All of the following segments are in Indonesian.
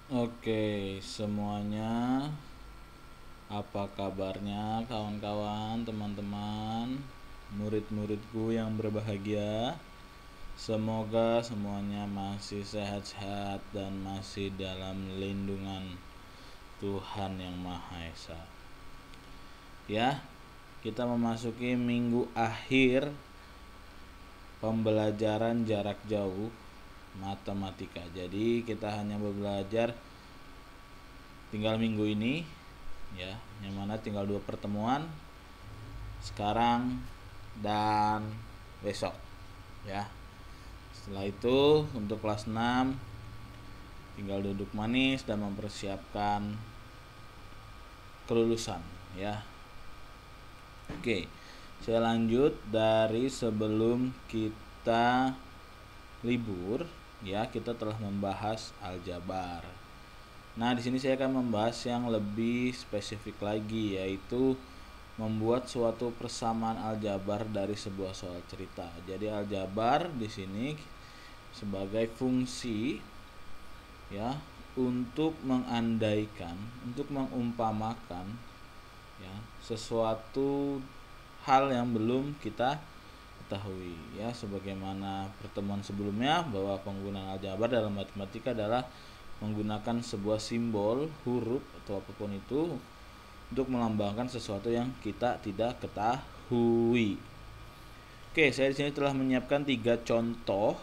Oke, semuanya, apa kabarnya kawan-kawan, teman-teman, murid-muridku yang berbahagia? Semoga semuanya masih sehat-sehat dan masih dalam lindungan Tuhan Yang Maha Esa. Ya, kita memasuki minggu akhir pembelajaran jarak jauh matematika. Jadi kita hanya belajar tinggal minggu ini, ya, yang mana tinggal 2 pertemuan, sekarang dan besok, ya. Setelah itu untuk kelas 6 tinggal duduk manis dan mempersiapkan kelulusan, ya. Oke, saya lanjut dari sebelum kita libur, ya. Kita telah membahas aljabar. Nah, di sini saya akan membahas yang lebih spesifik lagi, yaitu membuat suatu persamaan aljabar dari sebuah soal cerita. Jadi aljabar di sini sebagai fungsi, ya, untuk mengandaikan, untuk mengumpamakan, ya, sesuatu hal yang belum kita ketahui, ya, sebagaimana pertemuan sebelumnya bahwa penggunaan aljabar dalam matematika adalah menggunakan sebuah simbol, huruf atau apapun itu untuk melambangkan sesuatu yang kita tidak ketahui. Oke, saya di sini telah menyiapkan 3 contoh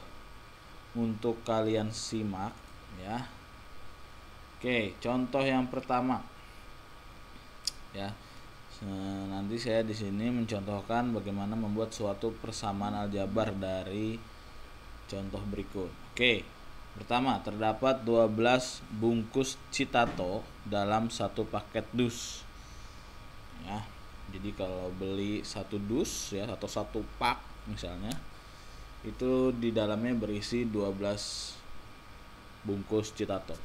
untuk kalian simak, ya. Oke, contoh yang pertama, ya. Nanti saya di sini mencontohkan bagaimana membuat suatu persamaan aljabar dari contoh berikut. Oke. Pertama, terdapat 12 bungkus citato dalam satu paket dus. Ya. Jadi kalau beli satu dus, ya, atau satu pak misalnya, itu di dalamnya berisi 12 bungkus citato.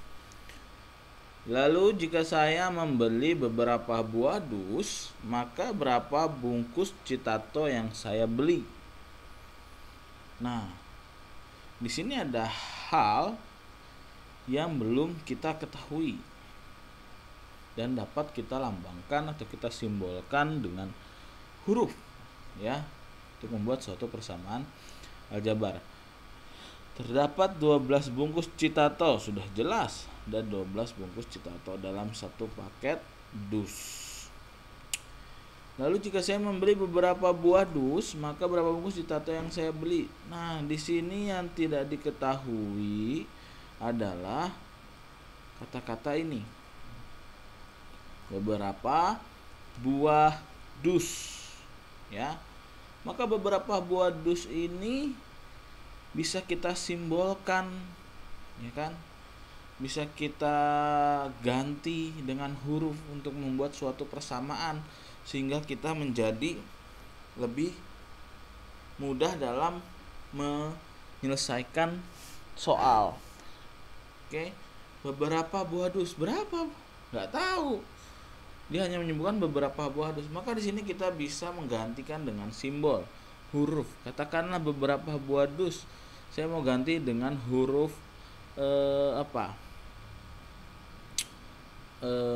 Lalu jika saya membeli beberapa buah dus, maka berapa bungkus citato yang saya beli? Nah, di sini ada hal yang belum kita ketahui dan dapat kita lambangkan atau kita simbolkan dengan huruf, ya, untuk membuat suatu persamaan aljabar. Terdapat 12 bungkus citato, sudah jelas, dan 12 bungkus citato dalam satu paket dus. Lalu jika saya membeli beberapa buah dus, maka berapa bungkus citato yang saya beli? Nah, di sini yang tidak diketahui adalah kata-kata ini. Beberapa buah dus, ya. Maka beberapa buah dus ini bisa kita simbolkan, ya kan? Bisa kita ganti dengan huruf untuk membuat suatu persamaan sehingga kita menjadi lebih mudah dalam menyelesaikan soal. Oke, beberapa buah dus, berapa? Nggak tahu. Dia hanya menyebutkan beberapa buah dus. Maka di sini kita bisa menggantikan dengan simbol, huruf. Katakanlah beberapa buah dus. Saya mau ganti dengan huruf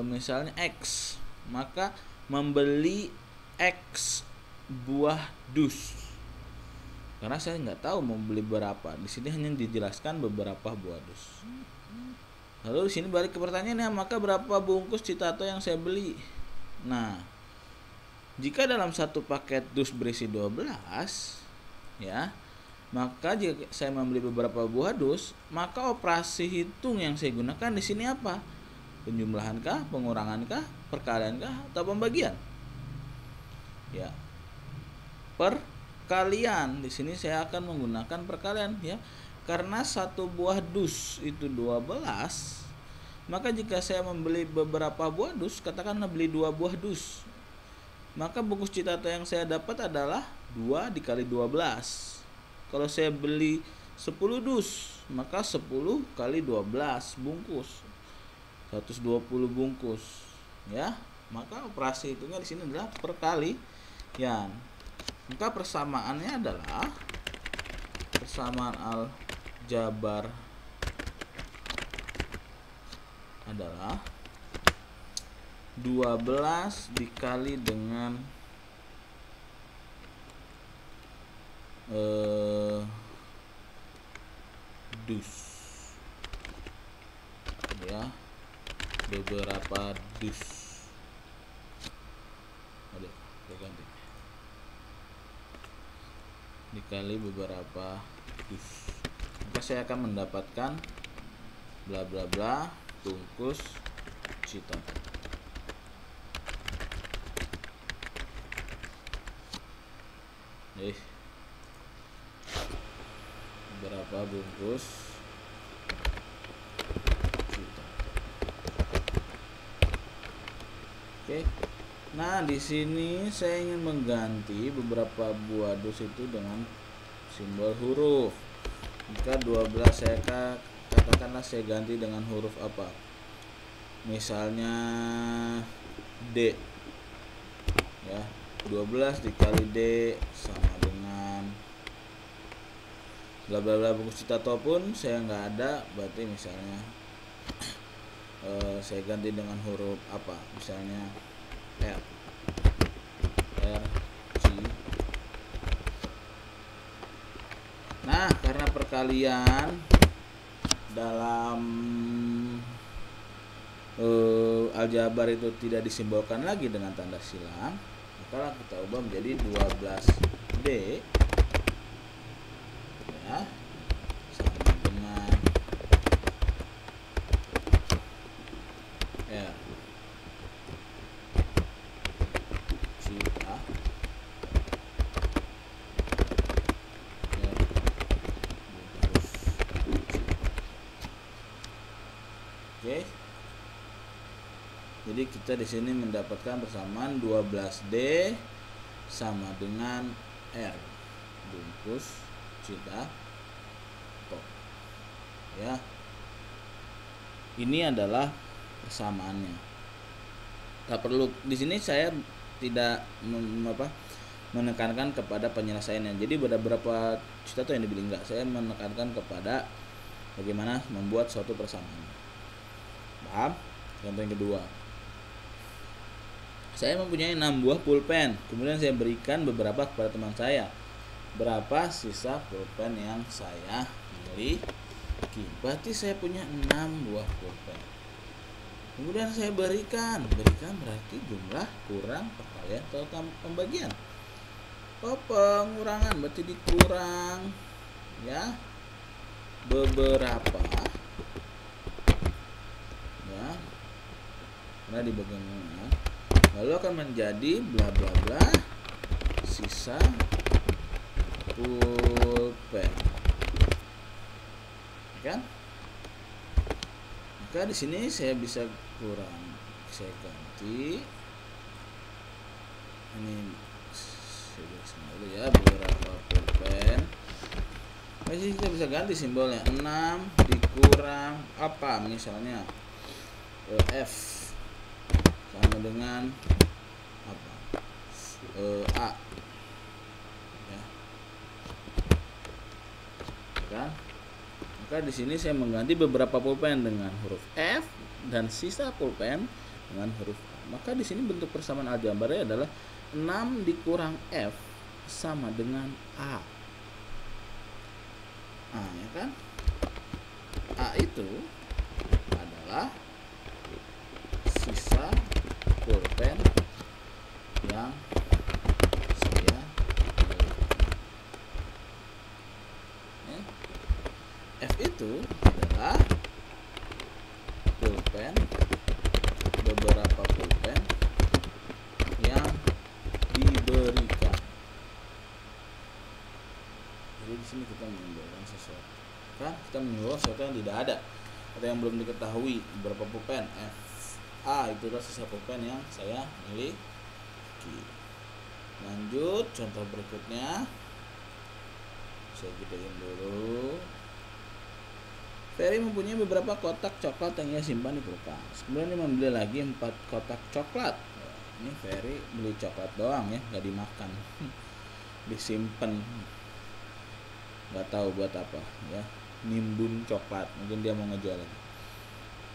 misalnya X. Maka membeli X buah dus. Karena saya nggak tahu mau beli berapa. Di sini hanya dijelaskan beberapa buah dus. Lalu di sini balik ke pertanyaannya, maka berapa bungkus citato yang saya beli? Nah, jika dalam satu paket dus berisi 12, ya, maka jika saya membeli beberapa buah dus, maka operasi hitung yang saya gunakan di sini apa? Penjumlahankah, pengurangankah, perkaliankah, atau pembagian? Ya, perkalian. Di sini saya akan menggunakan perkalian, ya. Karena satu buah dus itu 12, maka jika saya membeli beberapa buah dus, katakanlah beli 2 buah dus, maka bungkus citato yang saya dapat adalah 2 dikali 12. Kalau saya beli 10 dus, maka 10 kali 12 bungkus, 120 bungkus, ya. Maka operasi hitungnya di sini adalah perkalian. Maka persamaannya adalah persamaan aljabar adalah 12 dikali dengan dus, ya, beberapa dus. Saya ganti dikali beberapa dus, maka saya akan mendapatkan bla bla bla bungkus cita. Berapa bungkus cita. Oke. Nah, di sini saya ingin mengganti beberapa buah dus itu dengan simbol huruf. Jika 12 saya katakanlah saya ganti dengan huruf apa? Misalnya D. Ya, 12 dikali D sama dengan bla bla bla bungkus cita, ataupun saya nggak ada, berarti misalnya saya ganti dengan huruf apa? Misalnya R C. Nah, karena perkalian dalam aljabar itu tidak disimbolkan lagi dengan tanda silang, maka kita ubah menjadi 12D ya sama dengan R cita R bungkus. Oke. Jadi kita di sini mendapatkan persamaan 12D sama dengan R bungkus cita top. Ya. Ini adalah persamaannya. Tak perlu di sini saya tidak menekankan kepada penyelesaiannya. Jadi beberapa cita yang dibeli enggak, saya menekankan kepada bagaimana membuat suatu persamaan. Paham? Contoh yang kedua, saya mempunyai 6 buah pulpen, kemudian saya berikan beberapa kepada teman saya. Berapa sisa pulpen yang saya miliki? Berarti saya punya 6 buah pulpen. Kemudian saya berikan berarti jumlah kurang perkalian atau pembagian. Oh, pengurangan berarti dikurang ya beberapa ya, karena dibagi lalu akan menjadi bla bla bla sisa pulpen, kan? Maka di sini saya bisa kurang, saya ganti ini dulu ya, beberapa pulpen. Masih kita bisa ganti simbolnya 6 dikurang apa, misalnya F sama dengan apa, A ya, kan? Maka di sini saya mengganti beberapa pulpen dengan huruf F dan sisa pulpen dengan huruf A. Maka di sini bentuk persamaan aljabarnya adalah 6 dikurang F sama dengan A. Ya kan? A itu adalah sisa pulpen yang saya F itu adalah pulpen, beberapa pulpen yang diberikan. Jadi di sini kita menyimbolkan sesuatu, kan? Kita menyimbolkan sesuatu yang tidak ada atau yang belum diketahui. Berapa pulpen? F. A itu adalah sisa pulpen yang saya miliki. Lanjut contoh berikutnya. Saya gedein dulu. Ferry mempunyai beberapa kotak coklat yang ia simpan di kulkas. Kemudian dia membeli lagi 4 kotak coklat. Ini Ferry beli coklat doang ya, nggak dimakan, disimpan. Nggak tahu buat apa ya, nimbun coklat, mungkin dia mau ngejual lagi.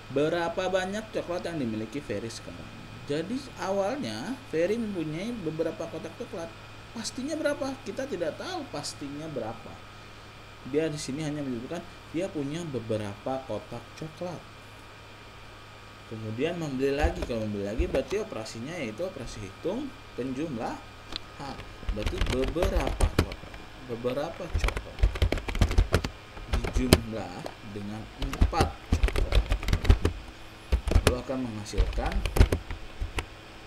Berapa banyak coklat yang dimiliki Ferry sekarang? Jadi awalnya Ferry mempunyai beberapa kotak coklat. Pastinya berapa? Kita tidak tahu pastinya berapa. Dia di sini hanya menyebutkan dia punya beberapa kotak coklat. Kemudian membeli lagi. Kalau membeli lagi berarti operasinya yaitu operasi hitung penjumlahan. Berarti beberapa coklat dijumlah dengan 4 coklat, lalu akan menghasilkan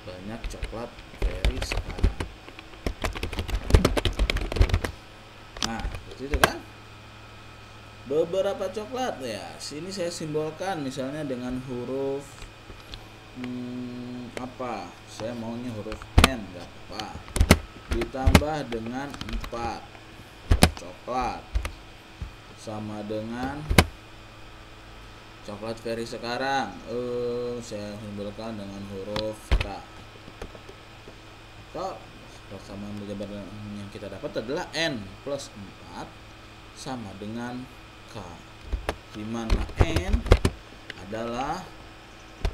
banyak coklat Ferry sekarang. Nah, seperti itu kan? Beberapa coklat ya. Sini saya simbolkan misalnya dengan huruf apa? Saya maunya huruf N, enggak apa-apa. Ditambah dengan 4 coklat sama dengan coklat Ferry sekarang. Saya simbolkan dengan huruf K. Kalau persamaan aljabar yang kita dapat adalah N plus 4 sama dengan K, di mana N adalah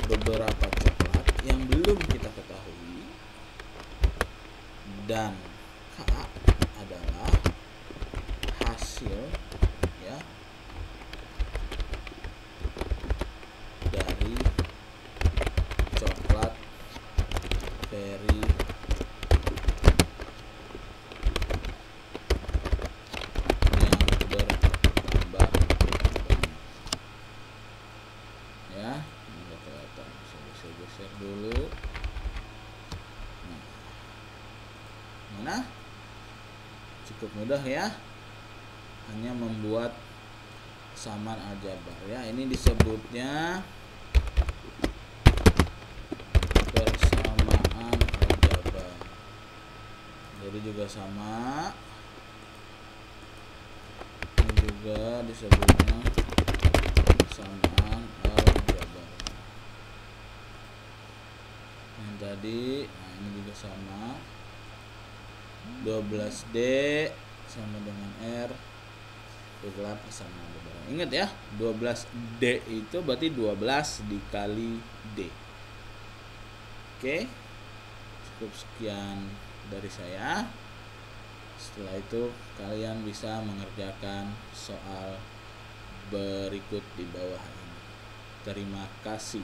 beberapa coklat yang belum kita ketahui dan K adalah hasil ya dari coklat Ferry dulu. Nah, cukup mudah ya, hanya membuat samaan aljabar ya. Ini disebutnya persamaan aljabar. Jadi juga sama. Ini juga disebutnya persamaan aljabar. Yang tadi, nah ini juga sama. 12D sama dengan R itulah persamaan aljabar. Ingat ya, 12D itu berarti 12 dikali D. Oke, cukup sekian dari saya. Setelah itu kalian bisa mengerjakan soal berikut di bawah ini. Terima kasih.